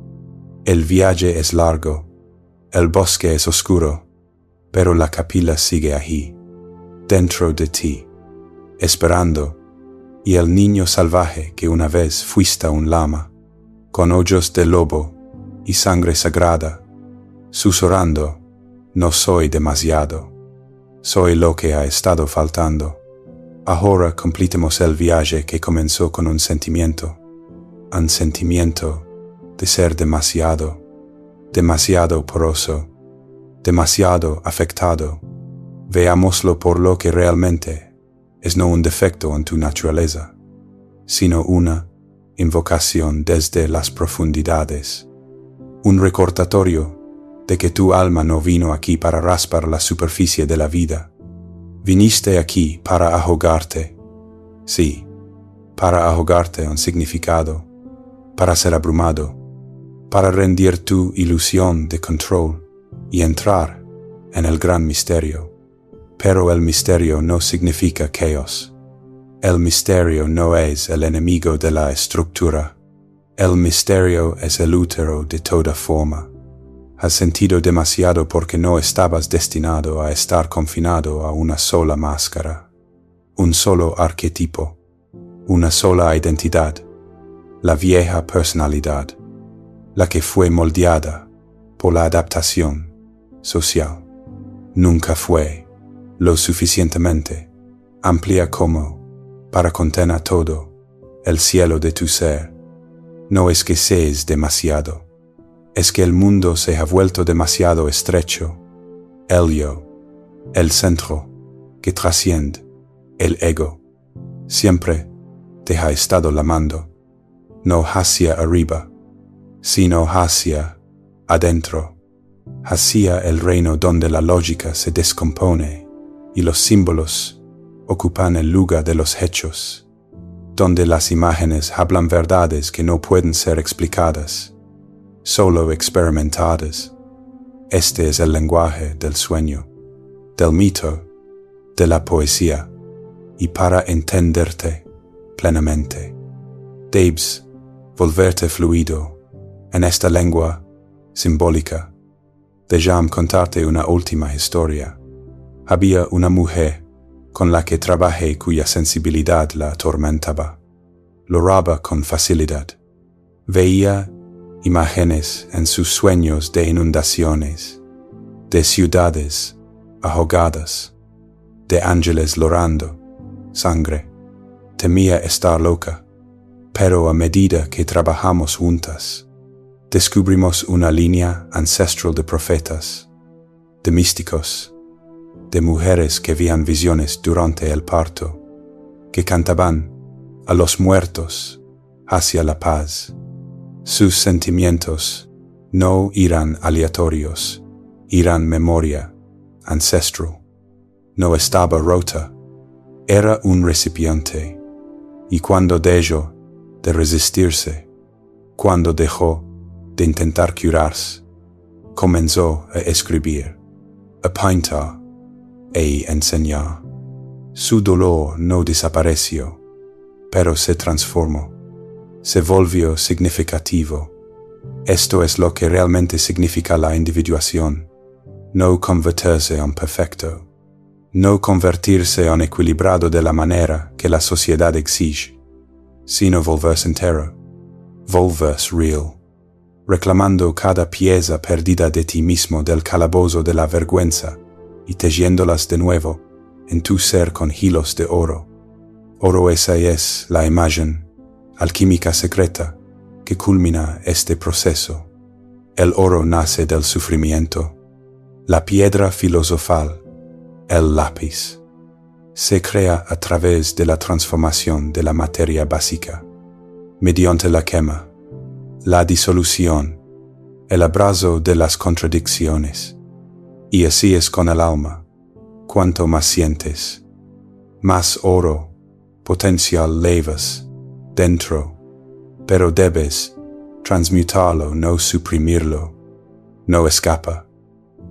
El viaje es largo, el bosque es oscuro, pero la capilla sigue allí, dentro de ti, esperando, y el niño salvaje que una vez fuiste un lama, con ojos de lobo y sangre sagrada, susurrando, no soy demasiado, soy lo que ha estado faltando. Ahora completemos el viaje que comenzó con un sentimiento de ser demasiado, demasiado poroso, demasiado afectado. Veámoslo por lo que realmente es, no un defecto en tu naturaleza, sino una invocación desde las profundidades, un recordatorio de que tu alma no vino aquí para raspar la superficie de la vida. Viniste aquí para ahogarte, sí, para ahogarte en significado, para ser abrumado, para rendir tu ilusión de control y entrar en el gran misterio. Pero el misterio no significa caos. El misterio no es el enemigo de la estructura. El misterio es el útero de toda forma. Has sentido demasiado porque no estabas destinado a estar confinado a una sola máscara, un solo arquetipo, una sola identidad, la vieja personalidad, la que fue moldeada por la adaptación social. Nunca fue lo suficientemente amplia como para contener todo el cielo de tu ser. No es que seas demasiado, es que el mundo se ha vuelto demasiado estrecho. El yo, el centro que trasciende el ego, siempre te ha estado llamando, no hacia arriba, sino hacia adentro, hacia el reino donde la lógica se descompone y los símbolos ocupan el lugar de los hechos, donde las imágenes hablan verdades que no pueden ser explicadas, solo experimentadas. Este es el lenguaje del sueño, del mito, de la poesía, y para entenderte plenamente, debes volverte fluido en esta lengua simbólica. Déjame contarte una última historia. Había una mujer con la que trabajé cuya sensibilidad la atormentaba. Lloraba con facilidad. Veía imágenes en sus sueños de inundaciones, de ciudades ahogadas, de ángeles llorando, sangre. Temía estar loca, pero a medida que trabajamos juntas, descubrimos una línea ancestral de profetas, de místicos, de mujeres que veían visiones durante el parto, que cantaban a los muertos hacia la paz. Sus sentimientos no eran aleatorios, eran memoria ancestral. No estaba rota, era un recipiente, y cuando dejó de resistirse, cuando dejó de intentar curarse, comenzó a escribir, a pintar y enseñar. Su dolor no desapareció, pero se transformó, se volvió significativo. Esto es lo que realmente significa la individuación, no convertirse en perfecto, no convertirse en equilibrado de la manera que la sociedad exige, sino volverse entero, volverse real, reclamando cada pieza perdida de ti mismo del calabozo de la vergüenza y tejiéndolas de nuevo en tu ser con hilos de oro. Oro, esa es la imagen alquímica secreta que culmina este proceso. El oro nace del sufrimiento, la piedra filosofal, el lápiz, se crea a través de la transformación de la materia básica, mediante la quema, la disolución, el abrazo de las contradicciones. Y así es con el alma. Cuanto más sientes, más oro, potencial levas dentro, pero debes transmutarlo, no suprimirlo. No escapa,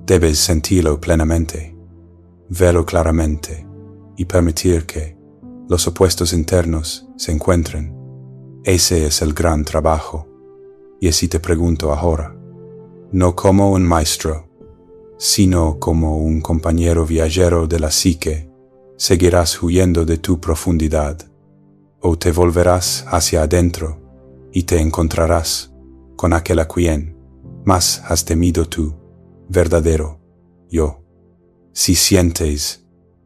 debes sentirlo plenamente, verlo claramente y permitir que los opuestos internos se encuentren. Ese es el gran trabajo. Y así te pregunto ahora, no como un maestro, sino como un compañero viajero de la psique, seguirás huyendo de tu profundidad, o te volverás hacia adentro y te encontrarás con aquel a quien más has temido tú, verdadero yo. Si sientes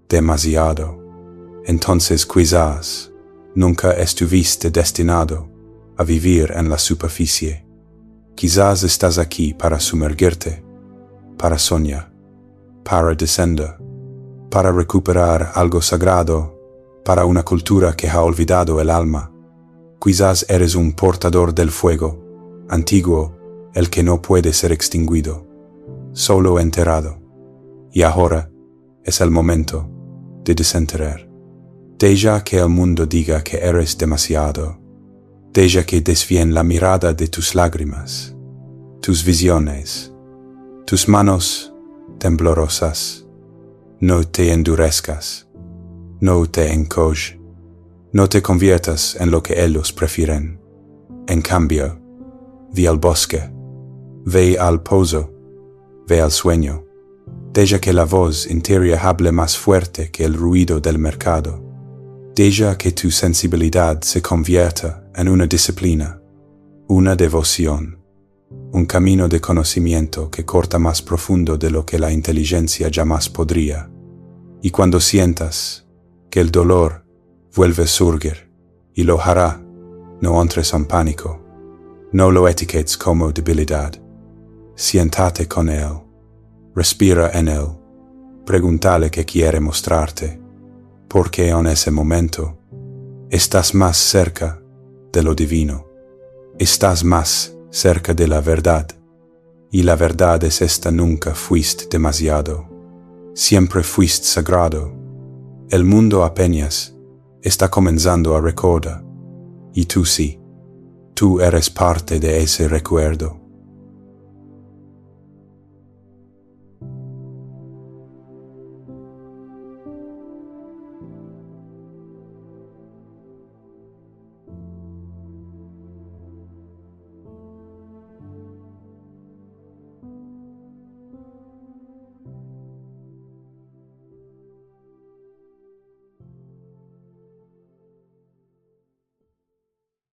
demasiado, entonces quizás nunca estuviste destinado a vivir en la superficie. Quizás estás aquí para sumergirte, para soñar, para descender, para recuperar algo sagrado, para una cultura que ha olvidado el alma. Quizás eres un portador del fuego, antiguo, el que no puede ser extinguido, solo enterrado. Y ahora es el momento de desenterrar. Deja que el mundo diga que eres demasiado. Deja que desvíen la mirada de tus lágrimas, tus visiones, tus manos temblorosas. No te endurezcas, no te encoges, no te conviertas en lo que ellos prefieren. En cambio, ve al bosque, ve al pozo, ve al sueño. Deja que la voz interior hable más fuerte que el ruido del mercado. Deja que tu sensibilidad se convierta en una disciplina, una devoción, un camino de conocimiento que corta más profundo de lo que la inteligencia jamás podría. Y cuando sientas que el dolor vuelve a surgir, y lo hará, no entres en pánico, no lo etiquetes como debilidad. Siéntate con él, respira en él, pregúntale qué quiere mostrarte, porque en ese momento estás más cerca de lo divino, estás más cerca de la verdad, y la verdad es esta: nunca fuiste demasiado, siempre fuiste sagrado. El mundo apenas está comenzando a recordar, y tú sí, tú eres parte de ese recuerdo.